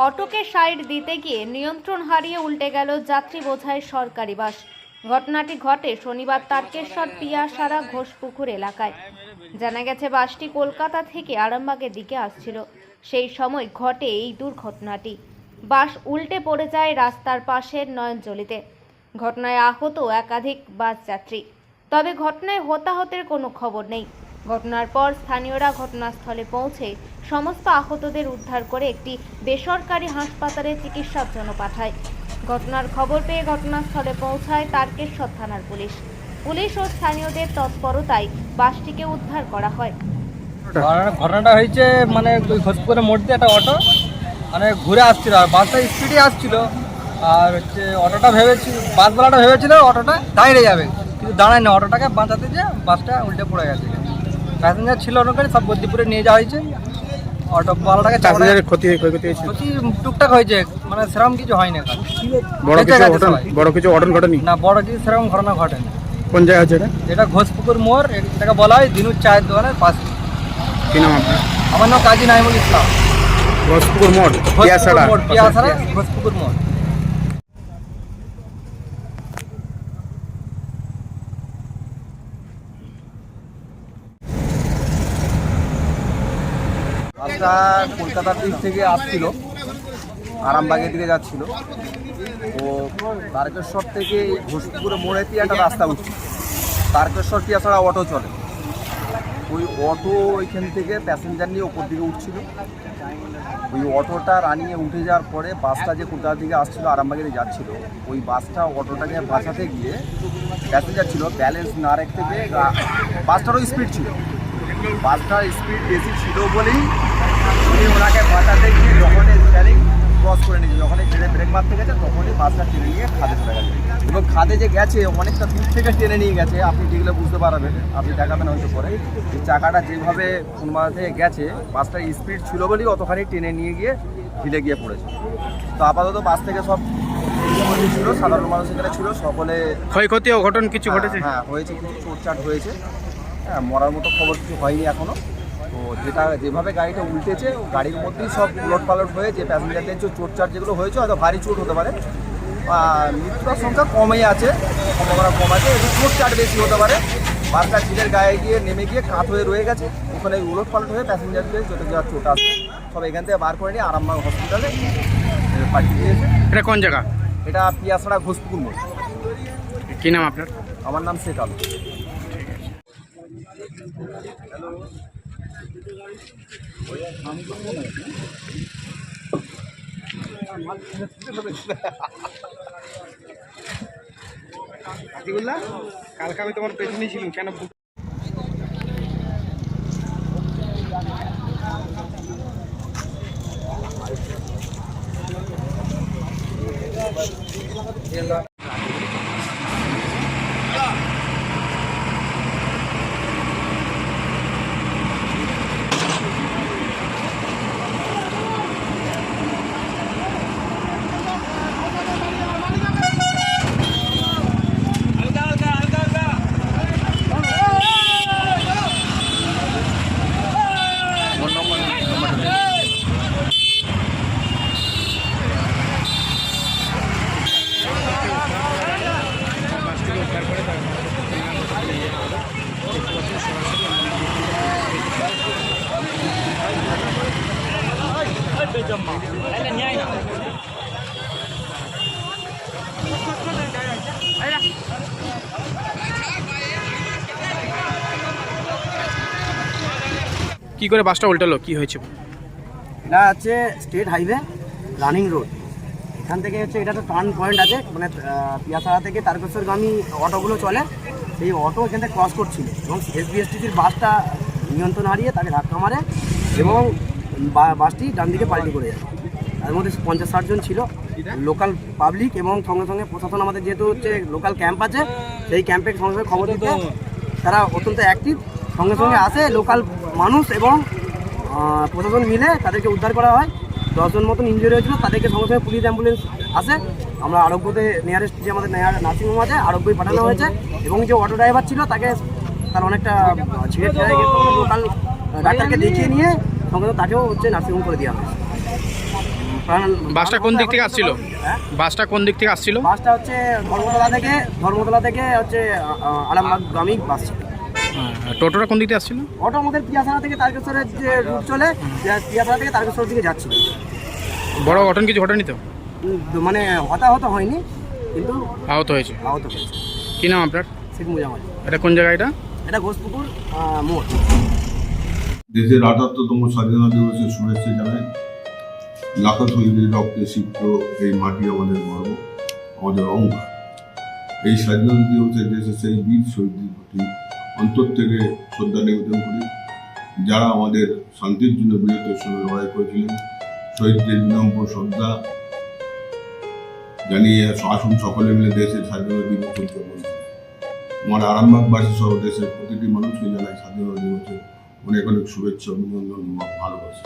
অটোকে side দিতে গিয়ে নিয়ন্ত্রণ হারিয়ে উল্টে গেল যাত্রী বোঝাই সরকারি বাস। ঘটনাটি ঘটে শনিবার তারকেশ্বর পিয়াসারা ঘোষপুকুর এলাকায়। জানা গেছে বাসটি কলকাতা থেকে আরামবাগের দিকে আসছিল, সেই সময় ঘটে এই দুর্ঘটনাটি। বাস উল্টে পড়ে যায় রাস্তার পাশের নয়নজলিতে। ঘটনায় আহত একাধিক বাস যাত্রী, তবে ঘটনায় হতাহতের কোনো খবর নেই। ঘটনার পর স্থানীয়রা ঘটনাস্থলে পৌঁছে সমস্ত আহতদের উদ্ধার করে একটি বেসরকারি হাসপাতালে চিকিৎসার জন্য পাঠায়। ঘটনার খবর পেয়ে ঘটনাস্থলে পৌঁছায় তারকেশ্বর থানার পুলিশ ও স্থানীয়দের তৎপরতায় বাসটিকে উদ্ধার করা হয়। ঘটনাটা হয়েছে মানে ঘোষপুরের মোড় দিয়ে একটা অটো মানে ঘুরে আসছিল, আর বাসটা স্পিডে আসছিল। আর হচ্ছে অটোটা বাসওয়ালাটা ভেবেছিল অটোটা দাঁড়িয়ে যাবে, কিন্তু দাঁড়ায় না। অটোটাকে বাঁচাতে যে বাসটা উল্টে পড়ে গেছে। প্যাসেঞ্জার ছিল অনেকটাই, সব বদ্দিপুরে নিয়ে যাওয়া হয়েছে। অটোওয়ালাটাকে ক্ষতি টুকটাক হয়েছে, মানে সেরকম কিছু হয়নি। বড় কিছু ঘটনা ঘটেনি না, বড় কিছু সেরকম ঘটনা ঘটেনি। কোন জায়গা আছে এটা ঘোষপুকুর মোড়, এটাকে বলা হয় দিনুর চায়ের দোকানের পাশে। কি নাম আপনার? আমার নাম কাজী নাইমুল ইসলাম। ঘোষপুকুর মোড়, পিয়াসারা ঘোষপুকুর মোড়। বাসটা কলকাতার দিক থেকে আসছিল, আরামবাগের দিকে যাচ্ছিল। ও তারকেশ্বর থেকে ঘোষপুকুরে মোড়েতে একটা রাস্তা উঠছে, তারকেশ্বর পিয়াসারা অটো চলে। ওই অটো ওইখান থেকে প্যাসেঞ্জার নিয়ে ওপর দিকে উঠছিল। ওই অটোটা রানিয়ে উঠে যাওয়ার পরে বাসটা যে কলকাতার দিকে আসছিল আরামবাগের যাচ্ছিল, ওই বাসটা অটোটাকে বাঁচাতে গিয়ে প্যাসেঞ্জার ছিল ব্যালেন্স না রাখতে গিয়ে বাসটারও স্পিড ছিল। বাসটার স্পিড বেশি ছিল বলেই উনি ওনাকে বাঁচাতে গিয়ে যখনই স্টিয়ারিং ক্রস করে নিয়েছে, যখনই ছেড়ে ব্রেক মারতে গেছে তখনই বাসটা টেনে নিয়ে খাদে চলে গেছে। এবং খাদে যে গেছে অনেকটা দূর থেকে টেনে নিয়ে গেছে, আপনি যেগুলো বুঝতে পারবেন, আপনি দেখাবেন হয়তো পরে যে চাকাটা যেভাবে কোনবাদ থেকে গেছে, বাসটার স্পিড ছিল বলেই অতখানি টেনে নিয়ে গিয়ে ঢিলে গিয়ে পড়েছে। তো আপাতত বাস থেকে সব ছিল, সাধারণ মানুষ এখানে ছিল, সকলে ক্ষয়ক্ষতি অঘটন কিছু ঘটেছে? হ্যাঁ হয়েছে, কিছু চোটচাট হয়েছে। হ্যাঁ, মরার মতো খবর কিছু হয়নি এখনো। তো যেভাবে গাড়িটা উল্টেছে গাড়ির মধ্যেই সব উলট পালট হয়ে যে প্যাসেঞ্জারদের যে চোটচাট যেগুলো হয়েছে, হয়তো ভারী চোট হতে পারে। মৃত্যুর সংখ্যা কমই আছে, সম্ভাবনা কম আছে। একটু চোটচাট বেশি হতে পারে। বাসটা ঝিলের গায়ে গিয়ে নেমে গিয়ে কাত হয়ে রয়ে গেছে, ওখানে উলট পালট হয়ে প্যাসেঞ্জারদের যত যা চোট আছে সব এখান থেকে বার করে নিয়ে আরামবাগ হসপিটালে পাঠিয়ে দিয়েছে। এটা কোন জায়গা? এটা পিয়াসারা ঘোষপুকুর মোড়। কি নাম আপনার? আমার নাম শেখ আলম। কালকে আমি তোমার পেছনেই ছিলাম, কেন কি করে বাসটা উল্টালো, কি হয়েছে? এটা হচ্ছে স্টেট হাইওয়ে রানিং রোড। এখান থেকে হচ্ছে এটা তো টার্ন পয়েন্ট আছে, মানে পিয়াসারা থেকে তারকেশ্বরগামী অটোগুলো চলে। সেই অটো এখান থেকে ক্রস করছিল এবং এসবিএসটিসির বাসটা নিয়ন্ত্রণ হারিয়ে তাকে ধাক্কা মারে এবং বাসটি ডান দিকে পাল্টি করে যায়। তার মধ্যে 50-60 জন ছিল লোকাল পাবলিক, এবং সঙ্গে সঙ্গে প্রশাসন, আমাদের যেহেতু হচ্ছে লোকাল ক্যাম্প আছে, সেই ক্যাম্পে সঙ্গে সঙ্গে খবর দিতে তারা অত্যন্ত অ্যাক্টিভ। সঙ্গে সঙ্গে আসে লোকাল মানুষ এবং প্রশাসন মিলে তাদেরকে উদ্ধার করা হয়। 10 জন মতন ইনজুরি হয়েছিল, তাদেরকে সঙ্গে সঙ্গে পুলিশ অ্যাম্বুলেন্স আসে। আমরা আরোগ্যতে নিয়ারেস্ট যে আমাদের নার্সিংহোম আছে আরোগ্যই পাঠানো হয়েছে, এবং যে অটো ড্রাইভার ছিল তার অনেকটা ছিঁড়ে ফেলে গেছে, লোকাল ডাক্তারকে দেখিয়ে নিয়ে সঙ্গে তাকেও হচ্ছে নার্সিংহোম করে দেওয়া হয়েছে। বাসটা কোন দিক থেকে আসছিল? হ্যাঁ? বাসটা কোন দিক থেকে আসছিল? বাসটা হচ্ছে ধর্মতলা থেকে হচ্ছে আরামবাগগামী বাস ছিল। টোটোটা কোন দিক থেকে আসছিল? অটো আমাদের পিয়াসানা থেকে তারকেশ্বরের যে রুট চলে, পিয়াসানা থেকে তারকেশ্বরের দিকে যাচ্ছিল। বড় ঘটন কিছু ঘটেনি তো? মানে হতাহত হয়নি, কিন্তু আহত হয়েছে। আহত হয়েছে। কি নাম আপনার? শেখ মুজাম্মেল। এটা কোন জায়গা এটা? এটা ঘোষপুকুর মোড়। দেশের ৭৮তম স্বাধীনতা দিবসের শুভেচ্ছা জানাই। লাখো শহীদের রক্তে সিক্ত এই মাটি আমাদের গর্ব, আমাদের অহংকার। এই স্বাধীনতা দিবসে দেশের সেই বীর শহীদদের প্রতি অন্তর থেকে শ্রদ্ধা নিবেদন করি, যারা আমাদের শান্তির জন্য বীরত্বের সঙ্গে লড়াই করেছিলেন। শহীদদের বিনম্র শ্রদ্ধা জানিয়ে আসুন সকলে মিলে দেশের স্বাধীনতা দিবস উদযাপন করি। আমার আরামবাগবাসী সহ দেশের প্রতিটি মানুষকে জানাই স্বাধীনতা দিবসের অনেক অনেক শুভেচ্ছা, অভিনন্দন, ভালোবাসা।